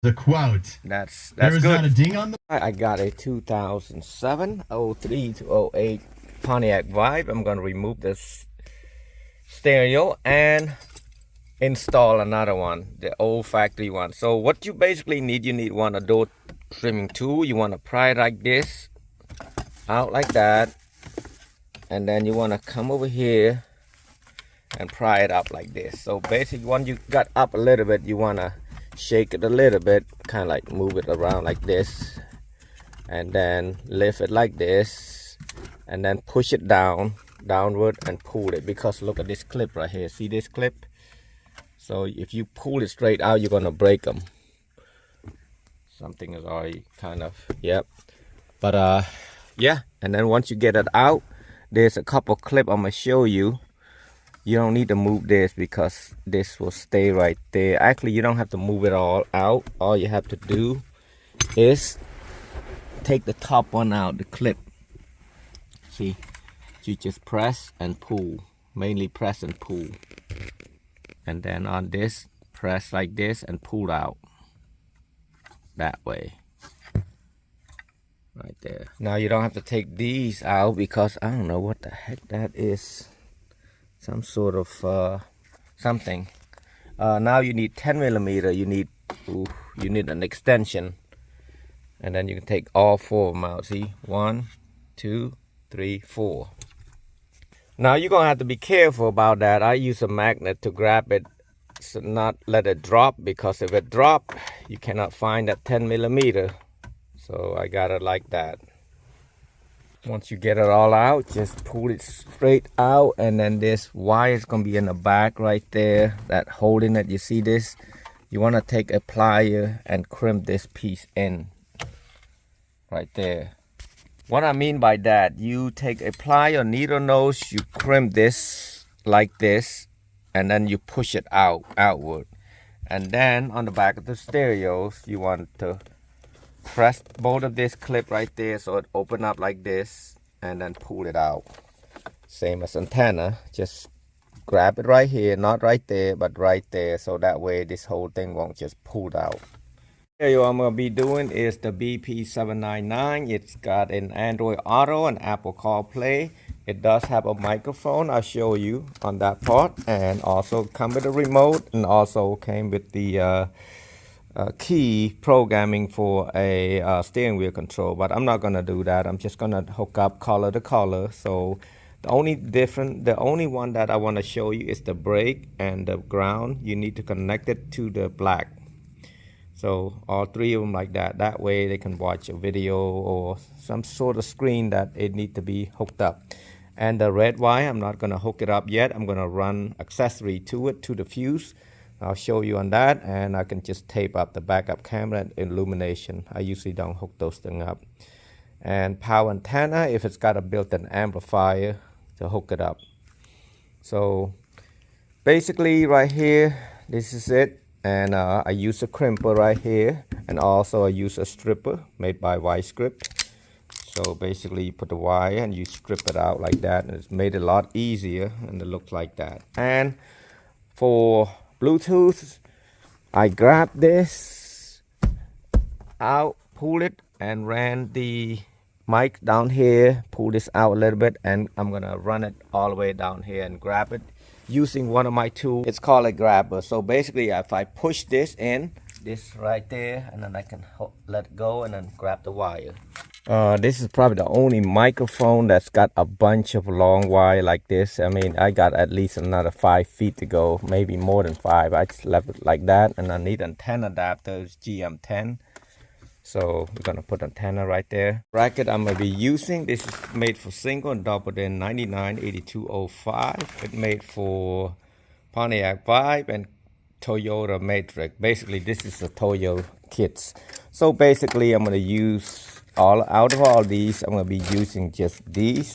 The quote. That's There is good. not a ding on the. I got a 2007 03 to 08 Pontiac Vibe. I'm gonna remove this stereo and install another one, the old factory one. So what you basically need, you need one door trimming tool. You want to pry it like this out like that, and then you want to come over here and pry it up like this. So basically when you got up a little bit, you want to shake it a little bit, kind of like move it around like this, and then lift it like this, and then push it downward and pull it, because look at this clip right here. See this clip? So if you pull it straight out, you're gonna break them. Something is already kind of, yep. But yeah, and then once you get it out, there's a couple clip I'm gonna show you. You don't need to move this because this will stay right there. Actually, you don't have to move it all out. All you have to do is take the top one out, the clip. See, you just press and pull, mainly press and pull. And then on this, press like this and pull out that way. Right there. Now you don't have to take these out because I don't know what the heck that is. Some sort of something. Now you need 10 millimeter. You need an extension, and then you can take all four of them out. See, 1, 2, 3, 4. Now you're gonna have to be careful about that. I use a magnet to grab it, so not let it drop, because if it drop, you cannot find that 10 millimeter. So I got it like that. Once you get it all out, just pull it straight out, and then this wire is gonna be in the back right there, that holding it. You see this? You want to take a plier and crimp this piece in right there. What I mean by that, you take a plier, needle nose, you crimp this like this, and then you push it outward. And then on the back of the stereos, you want to press both of this clip right there so it open up like this, and then pull it out. Same as antenna, just grab it right here, not right there, but right there, so that way this whole thing won't just pull out. Stereo I'm going to be doing is the BP799. It's got an Android Auto and Apple CarPlay. It does have a microphone, I'll show you on that part, and also come with a remote, and also came with the key programming for a steering wheel control. But I'm not going to do that. I'm just going to hook up color to color. So the only one that I want to show you is the brake and the ground. You need to connect it to the black. So all three of them like that. That way they can watch a video or some sort of screen that it need to be hooked up. And the red wire, I'm not going to hook it up yet. I'm going to run accessory to it, to the fuse. I'll show you on that, and I can just tape up the backup camera and illumination. I usually don't hook those things up. And power antenna, if it's got a built-in amplifier to hook it up. So basically right here, this is it. And I use a crimper right here, and also I use a stripper made by Y-Script. So basically you put the wire and you strip it out like that, and it's made it a lot easier, and it looks like that. And for Bluetooth, I grabbed this out, pull it, and ran the mic down here, pull this out a little bit, and I'm gonna run it all the way down here and grab it using one of my tools. It's called a grabber. So basically if I push this in, this right there, and then I can let it go and then grab the wire. This is probably the only microphone that's got a bunch of long wire like this. I mean, I got at least another 5 feet to go, maybe more than 5. I just left it like that, and I need antenna adapters, GM10. So we're gonna put antenna right there. Bracket I'm gonna be using, this is made for single and double in 998205. It's made for Pontiac Vibe and Toyota Matrix. Basically, this is the Toyota kits. So basically, I'm gonna use out of all these, I'm gonna be using just these,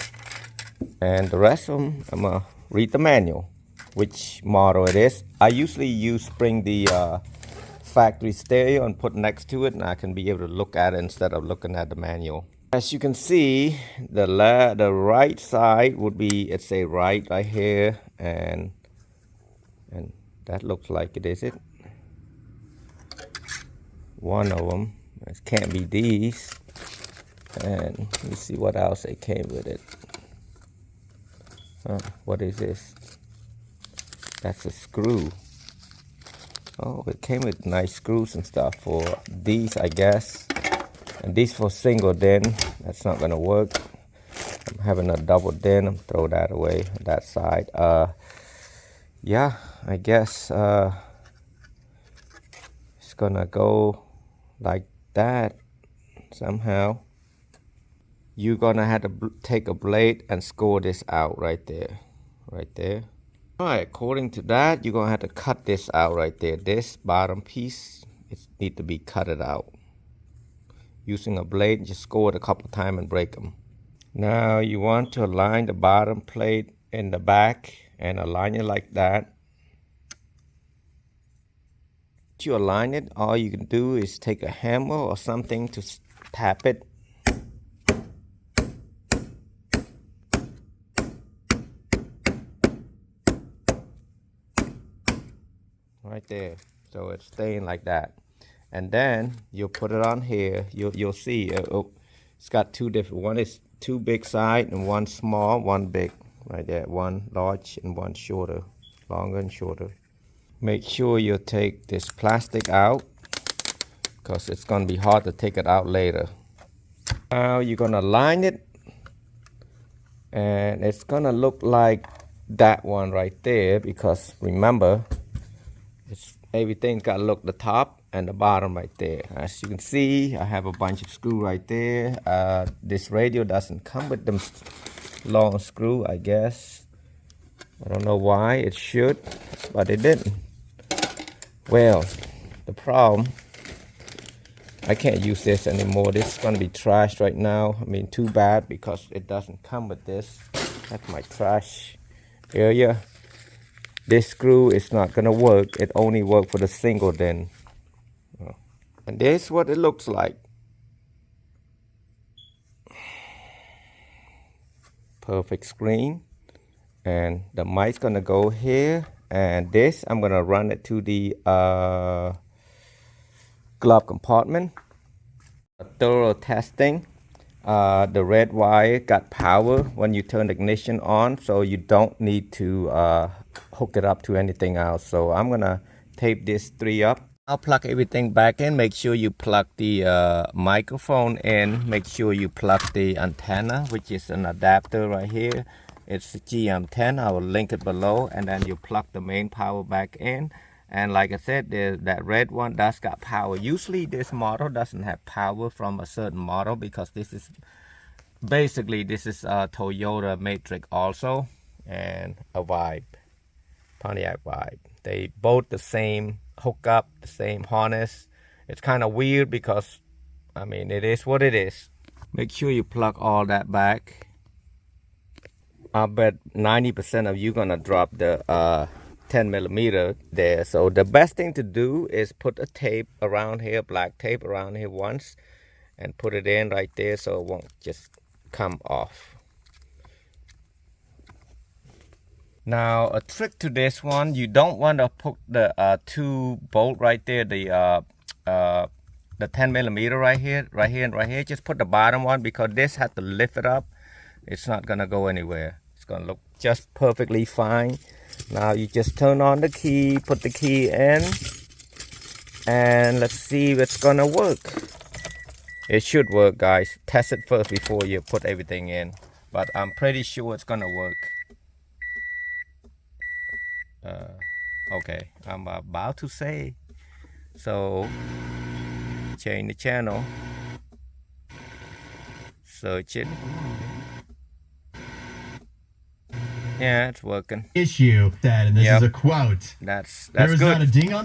and the rest of them, I'm gonna read the manual, which model it is. I usually bring the factory stereo and put next to it, and I can be able to look at it instead of looking at the manual. As you can see, the right side would be, it's a right here, and that looks like it, is it? one of them. It can't be these. And let me see what else they came with it. What is this? That's a screw. Oh, it came with nice screws and stuff for these, I guess. And these for single den. That's not gonna work. I'm having a double den. I'm throw that away on that side. Yeah, I guess it's gonna go like that somehow. You're gonna have to take a blade and score this out right there. Right there. Alright, according to that, you're gonna have to cut this out right there. This bottom piece, it needs to be cut out. Using a blade, just score it a couple times and break them. Now you want to align the bottom plate in the back and align it like that. Once you align it, all you can do is take a hammer or something to tap it. Right there, so it's staying like that. And then you'll put it on here. You'll see it's got two different. One is two big side and one small, one big. Right there, one large and one shorter, longer and shorter. Make sure you take this plastic out because it's gonna be hard to take it out later. Now you're gonna line it, and it's gonna look like that one right there because remember, everything's got to look the top and the bottom right there. As you can see, I have a bunch of screws right there. This radio doesn't come with them long screw, I guess. I don't know why. It should, but it didn't. Well, the problem, I can't use this anymore. This is going to be trashed right now. I mean, too bad because it doesn't come with this. That's my trash area. This screw is not gonna work. It only works for the single den. And this is what it looks like. Perfect screen. And the mic's gonna go here. And this, I'm gonna run it to the glove compartment. A thorough testing. The red wire got power when you turn the ignition on, so you don't need to hook it up to anything else. So I'm gonna tape this 3 up. I'll plug everything back in. Make sure you plug the microphone in. Make sure you plug the antenna, which is an adapter right here. It's the GM10. I will link it below, and then you plug the main power back in. And like I said, that red one does got power. Usually this model doesn't have power from a certain model because this is basically a Toyota Matrix also, and a Vibe, Pontiac Vibe. They both the same hookup, the same harness. It's kind of weird because, I mean, it is what it is. Make sure you plug all that back. I bet 90% of you gonna drop the 10mm there. So the best thing to do is put a tape around here, black tape around here once, and put it in right there so it won't just come off. Now a trick to this one, you don't want to put the 2 bolt right there, the 10mm right here and right here. Just put the bottom one because this has to lift it up. It's not gonna go anywhere. It's gonna look just perfectly fine. Now you just turn on the key, put the key in, and let's see if it's gonna work. It should work, guys. Test it first before you put everything in, but I'm pretty sure it's gonna work. Okay, I'm about to say, so change the channel, search it. Yeah, it's working. Issue that, and this is a quote. That's there was good. Not a ding on the